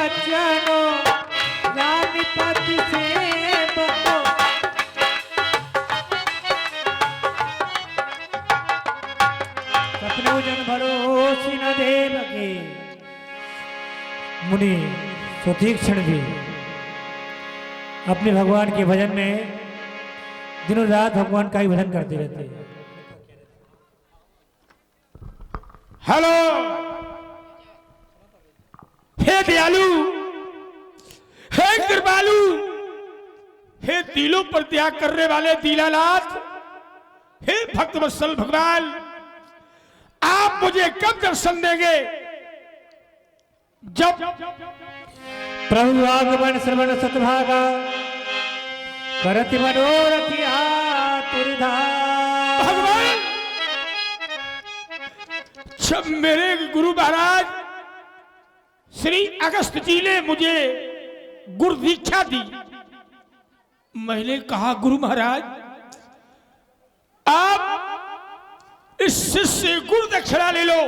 बच्चनो रानी पति से बको सपने जन भरोसी न देव के मुनि सुतीक्षण भी अपने भगवान के भजन में दिनों रात भगवान का ही भजन करते रहते हैं। हेलो, हे दयालु, हे कृपालु, हे दिलों पर त्याग करने वाले दीनानाथ, हे भक्तवत्सल भगवान, आप मुझे कब दर्शन देंगे? जब प्रभु आगमन श्रवण सतभागा करति मनोरथी आतुरधा। भगवान, जब मेरे गुरु महाराज श्री अगस्त जी ने मुझे गुरु दीक्षा दी, मैंने कहा गुरु महाराज आप इस शिष्य से गुरु दक्षिणा ले लो।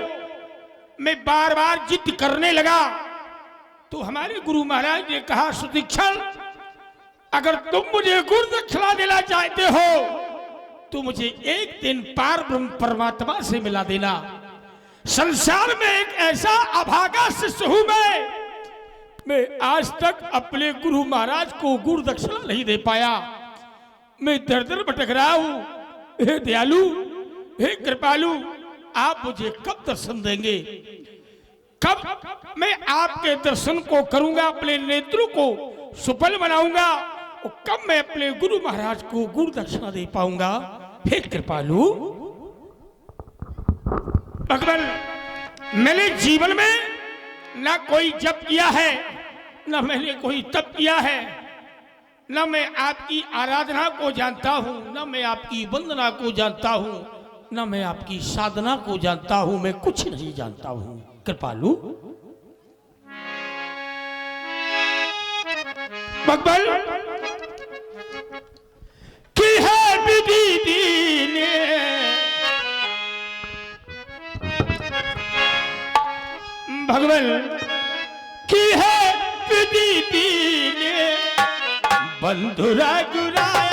मैं बार बार जिद करने लगा तो हमारे गुरु महाराज ने कहा सुदीक्षण, अगर तुम मुझे गुरु दक्षिणा देना चाहते हो तो मुझे एक दिन पार ब्रह्म परमात्मा से मिला देना। संसार में एक ऐसा अभागा शिष्य हूं मैं आज तक अपने गुरु महाराज को गुरु दक्षिणा नहीं दे पाया। मैं दर दर भटक रहा हूं। हे दयालु, हे कृपालु, आप मुझे कब दर्शन देंगे? कब मैं आपके दर्शन को करूंगा, अपने नेत्रों को सुफल बनाऊंगा, और कब मैं अपने गुरु महाराज को गुरु दक्षिणा दे पाऊंगा? हे कृपालु भगवान, मैंने जीवन में ना कोई जप किया है, ना मैंने कोई तप किया है, ना मैं आपकी आराधना को जानता हूं, ना मैं आपकी वंदना को जानता हूं, ना मैं आपकी साधना को जानता हूं। मैं कुछ नहीं जानता हूं। कृपालु भगवान, की है विधि दीने भगवान, की है विधि दीने बंधुरा गुराया।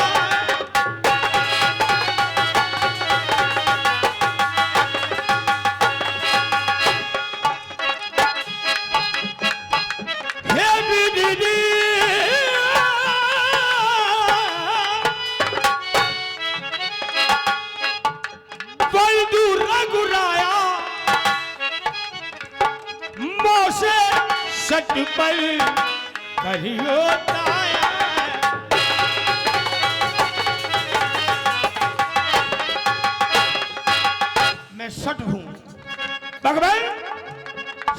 सट पर करियो ताया, मैं सट हूं भगवान।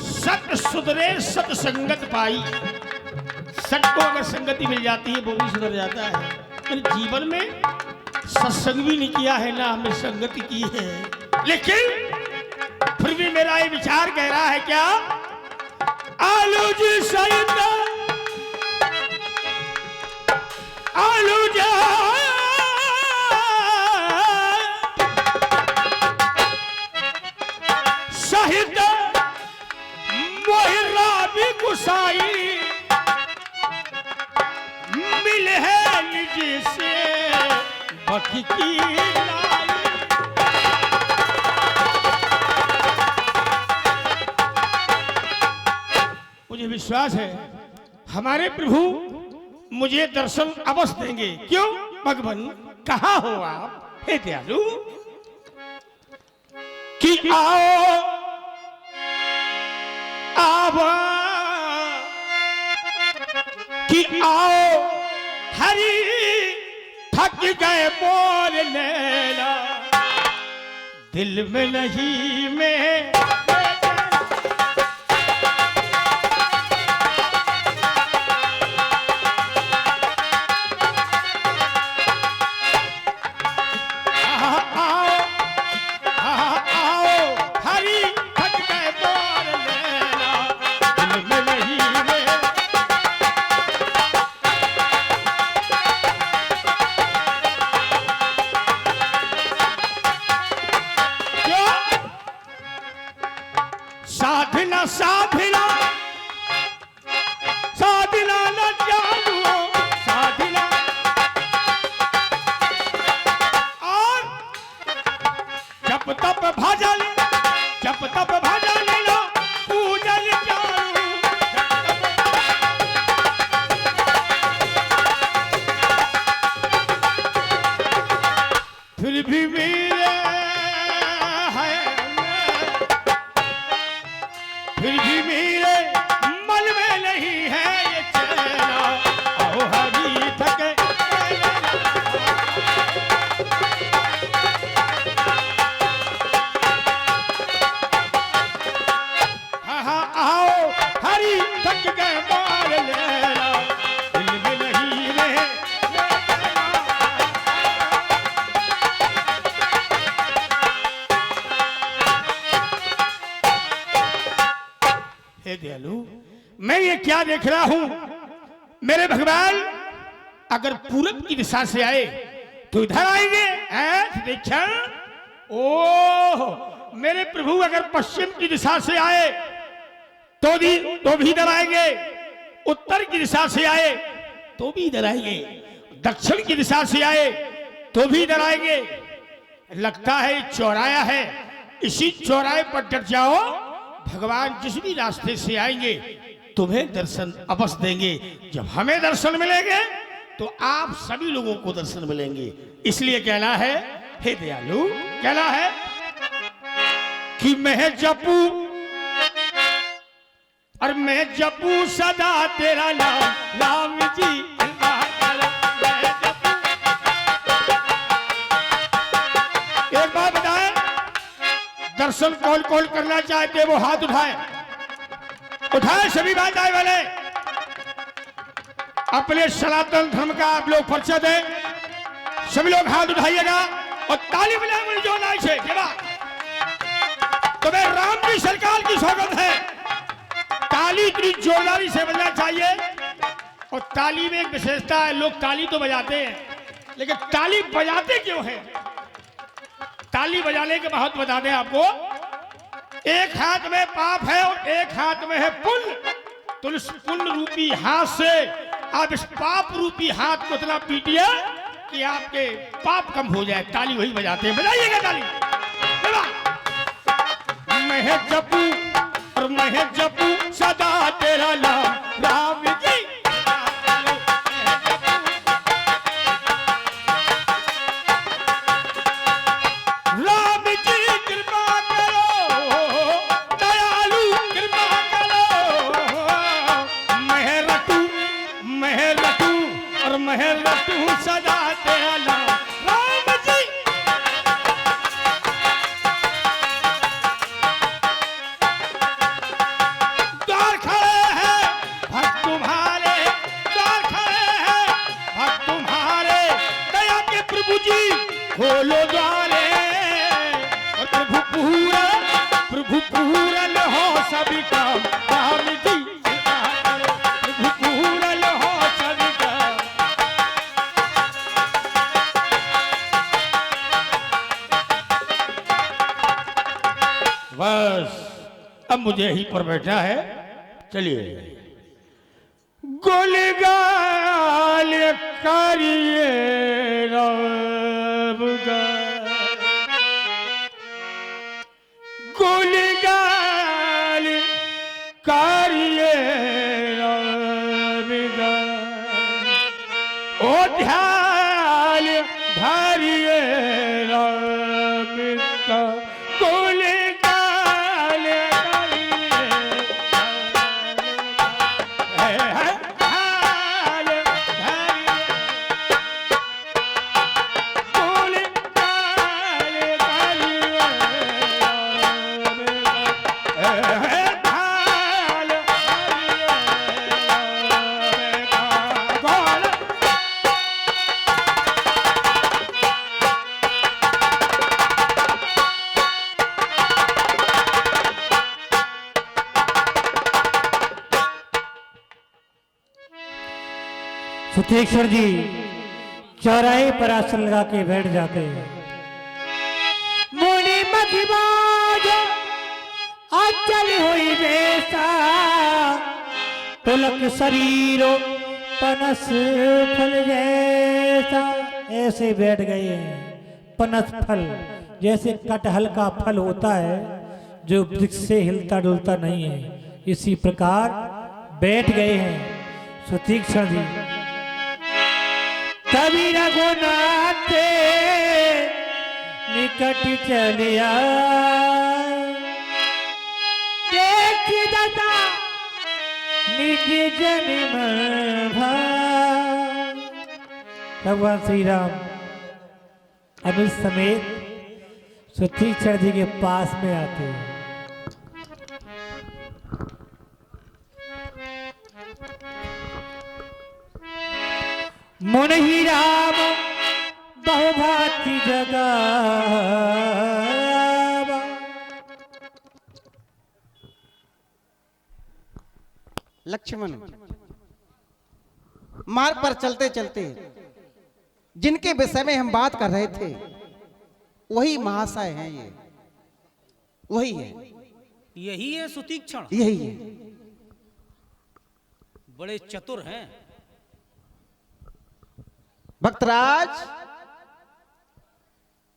सत सुधरे सत संगत पाई। सट को अगर संगति मिल जाती है वो भी सुधर जाता है। मेरे जीवन में सत्संग भी नहीं किया है, ना हमने संगति की है, लेकिन फिर भी मेरा ये विचार कह रहा है क्या, आलू जी सहित आलू जा सहित मोहिरा भी गुसाई मिल है निज से बखी की लाई। मुझे विश्वास है हमारे प्रभु मुझे दर्शन अवश्य देंगे। क्यों भगवान, कहाँ हो आप? हे दयालु, कि आओ आओ कि आओ हरि, थक गए बोल लेना, दिल में नहीं में साधना भाजा ले, जप तप भाजा ले लो, पूजन चालू। फिर भी मेरे है, फिर भी मेरे मन में नहीं है ये चैन, आओ हरी थके। थक गए मार लेना, दिल में नहीं रहे। हे दयालु, मैं ये क्या देख रहा हूं? मेरे भगवान अगर पूरब की दिशा से आए तो इधर आएंगे, देखा? ओह, मेरे प्रभु अगर पश्चिम की दिशा से आए तो भी इधर आएंगे, उत्तर की दिशा से आए तो भी इधर आएंगे, दक्षिण की दिशा से आए तो भी इधर आएंगे। लगता है चौराया है, इसी चौराहे पर डट जाओ, भगवान जिस भी रास्ते से आएंगे तुम्हें दर्शन अवश्य देंगे। जब हमें दर्शन मिलेंगे तो आप सभी लोगों को दर्शन मिलेंगे। इसलिए कहना है, हे दयालु, कहना है कि मैं जपू और मैं जपू सदा तेरा नाम, राम जी। एक बात बताएं, दर्शन कौन कौन करना चाहते वो हाथ उठाएं, उठाएं सभी बात आए वाले। अपने सनातन धर्म का आप लोग परिचय दें, सभी लोग हाथ उठाइएगा और ताली बजाएं मुझे जो नाई से। तुम्हें राम की सरकार की स्वागत है। ताली इतनी जोरदारी से बजना चाहिए। और ताली में एक विशेषता है, लोग ताली तो बजाते हैं लेकिन ताली बजाते क्यों हैं? ताली बजाने के महत्व बता दें आपको। एक हाथ में पाप है और एक हाथ में है पुण्य। तो इस पुण्य रूपी हाथ से आप इस पाप रूपी हाथ को इतना पीटिए कि आपके पाप कम हो जाए। ताली वही बजाते हैं, बजाइएगा ताली। मैं जपू और मैं जपू सदा तेरा नाम, राम जी। राम जी कृपा करो, दयालु कृपा करो। मैं रटू और मैं रटू सदा तेरा नाम, राम जी। द्वार खड़े हैं भक्त तुम्हारे, द्वार खड़े हैं भक्त तुम्हारे, दया के प्रभु जी खोलो द्वारे। और प्रभु पूरन हो सभी काम, राम जी। प्रभु पूरन हो सभी काम। बस अब मुझे यहीं पर बैठा है। चलिए गोलगाल करिए राम का, गोलगाल करिए राम का। ओ ध्यान धरिए राम का, गोलगाल करिए सुथेश्वर जी चौराहे पर आसन लगा के बैठ जाते हैं। मुनि मधिबाज अचल हुई बेसा, पुलक शरीरो पनस फल जैसा। ऐसे बैठ गए हैं, पनस फल जैसे कटहल का फल होता है जो वृक्ष से हिलता डुलता नहीं है, इसी प्रकार बैठ गए हैं सुतीक्षण जी। तभी रघुनाथ निकट चलिया देखी दशा निज जन्म भाई। भगवान श्री राम अनुज समेत सुतीक्षण जी के पास में आते हैं। मुनि राम बहुभांति जगह लक्ष्मण मार्ग पर चलते चलते जिनके विषय में हम बात कर रहे थे वही महाशय हैं, ये वही है, यही है सुतीक्षण, यही है। बड़े चतुर हैं। भक्तराज,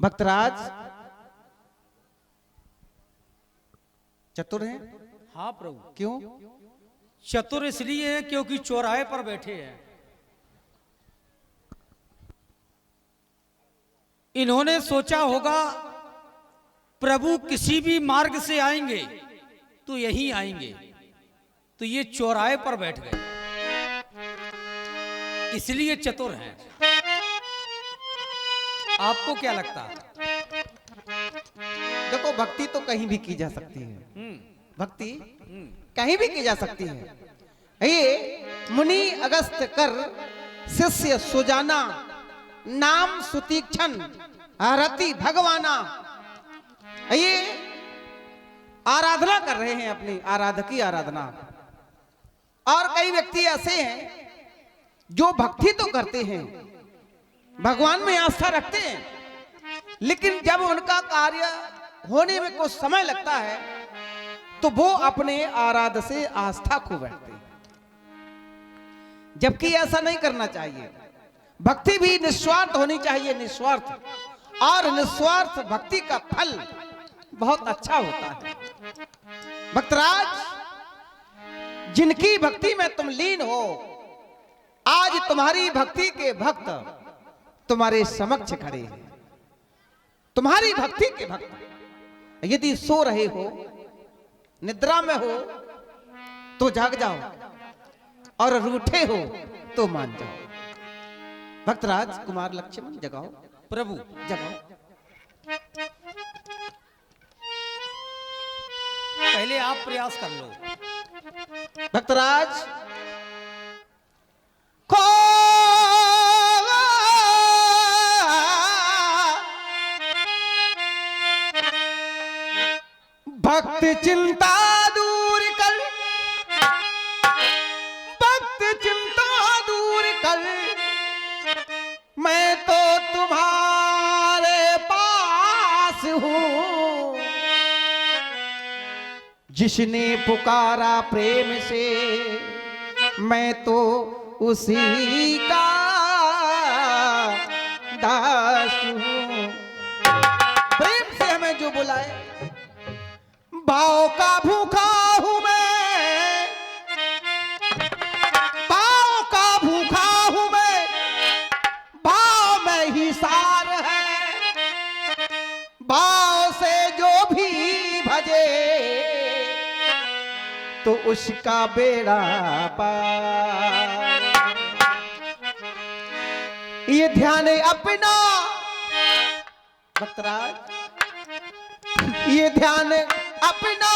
भक्तराज चतुर हैं? हाँ प्रभु। क्यों? चतुर इसलिए है क्योंकि चौराहे पर बैठे हैं। इन्होंने सोचा होगा प्रभु किसी भी मार्ग से आएंगे तो यहीं आएंगे, तो ये चौराहे पर बैठ गए, इसलिए चतुर हैं। आपको क्या लगता है? देखो, भक्ति तो कहीं भी की जा सकती है, भक्ति कहीं भी की जा सकती है। ये मुनि अगस्त कर शिष्य सुजाना नाम सुतीक्षण रति भगवाना, ये आराधना कर रहे हैं, अपनी आराधक की आराधना। और कई व्यक्ति ऐसे हैं जो भक्ति तो करते हैं, भगवान में आस्था रखते हैं, लेकिन जब उनका कार्य होने में कुछ समय लगता है तो वो अपने आराध से आस्था खो बैठते हैं, जबकि ऐसा नहीं करना चाहिए। भक्ति भी निस्वार्थ होनी चाहिए, निस्वार्थ, और निस्वार्थ भक्ति का फल बहुत अच्छा होता है। भक्तराज, जिनकी भक्ति में तुम लीन हो, आज तुम्हारी भक्ति के भक्त तुम्हारे समक्ष खड़े हैं। तुम्हारी भक्ति के भक्त यदि सो रहे हो, निद्रा में हो तो जाग जाओ, और रूठे हो तो मान जाओ। भक्तराज कुमार लक्ष्मण, जगाओ प्रभु, जगाओ। पहले आप प्रयास कर लो। भक्तराज को भक्त चिंता दूर कर, भक्त चिंता दूर कर, मैं तो तुम्हारे पास हूं। जिसने पुकारा प्रेम से, मैं तो उसी का दास हूं। प्रेम से हमें जो बुलाए, भाव का भूखा हूं मैं, भाव का भूखा हूं मैं, भाव में ही सार है। भाव से जो भी भजे तो उसका बेड़ा पार। ये ध्यान अपना भक्तराज, ये ध्यान अपना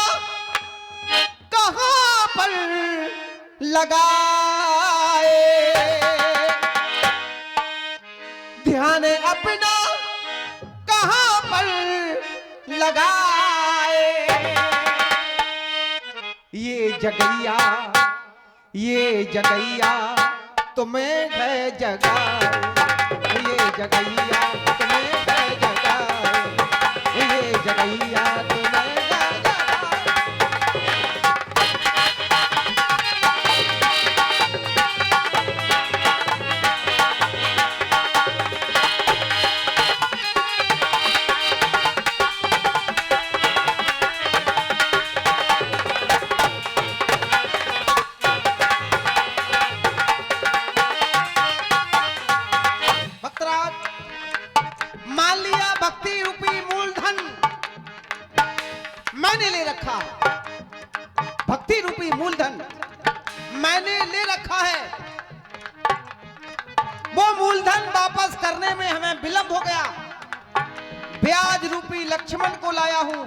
कहां पर लगाए, ध्यान अपना कहां पर लगाए। ये जगैया, ये जगैया तुम्हें है जगा, ये जगैया तुम्हें है जगा, ये जगैया तुम्हें है जगा। मैंने ले रखा, भक्ति रूपी मूलधन मैंने ले रखा है। वो मूलधन वापस करने में हमें विलंब हो गया। ब्याज रूपी लक्ष्मण को लाया हूं,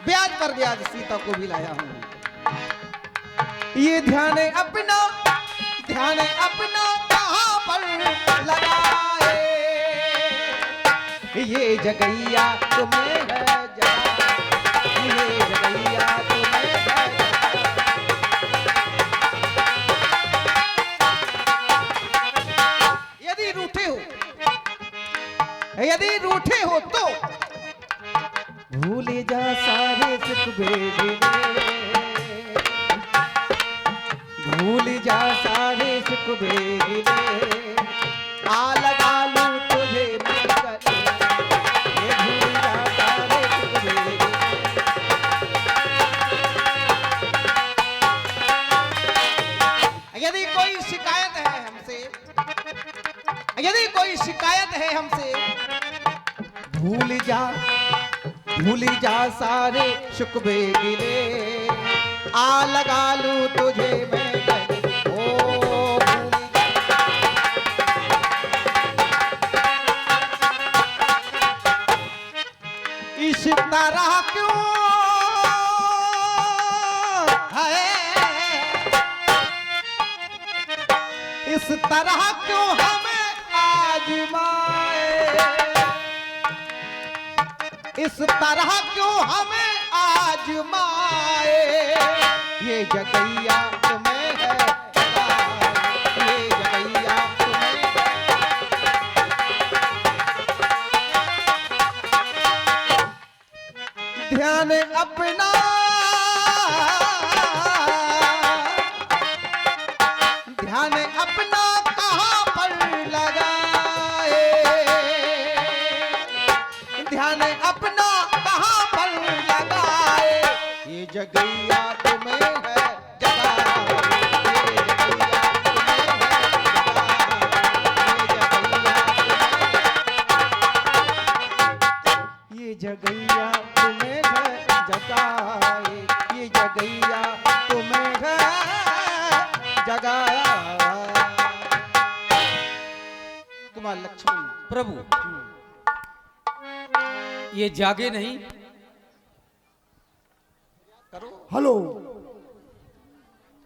ब्याज पर ब्याज सीता को भी लाया हूं। ये ध्यान अपना कहां पर लगाए, ये जगैया तुम्हें है जगा, ये जगैया तुम्हें है जगा। यदि रूठे हो तो भूले जा सारे सुख बेगिने, भूल जा सारे सुख बेगिने, आ लगा लूं तुझे मैं गले, ये भूल जा सारे सुख बेगिने। यदि कोई शिकायत है हमसे, भूल जा सारे शुक्बे गिले, आ लगा लूं तुझे मैं गले, ओ इस तरह क्यों है, इस तरह क्यों हमें आजमाए, इस तरह क्यों हमें आजमाए, ये जगैया तुम्हें है जगा, ये जगैया तुम्हें है। ध्यान अपना कहां पर लगाए, ध्यान अपना कहां पर लगाए, ये जगैया तुम्हें है जगा, ये जगैया तुम्हें है जगा, ये जगैया तुम्हें है जगा, ये जगैया तुम्हें है जगा। तुम्हारा लक्ष्मण प्रभु ये जागे नहीं। करो। हेलो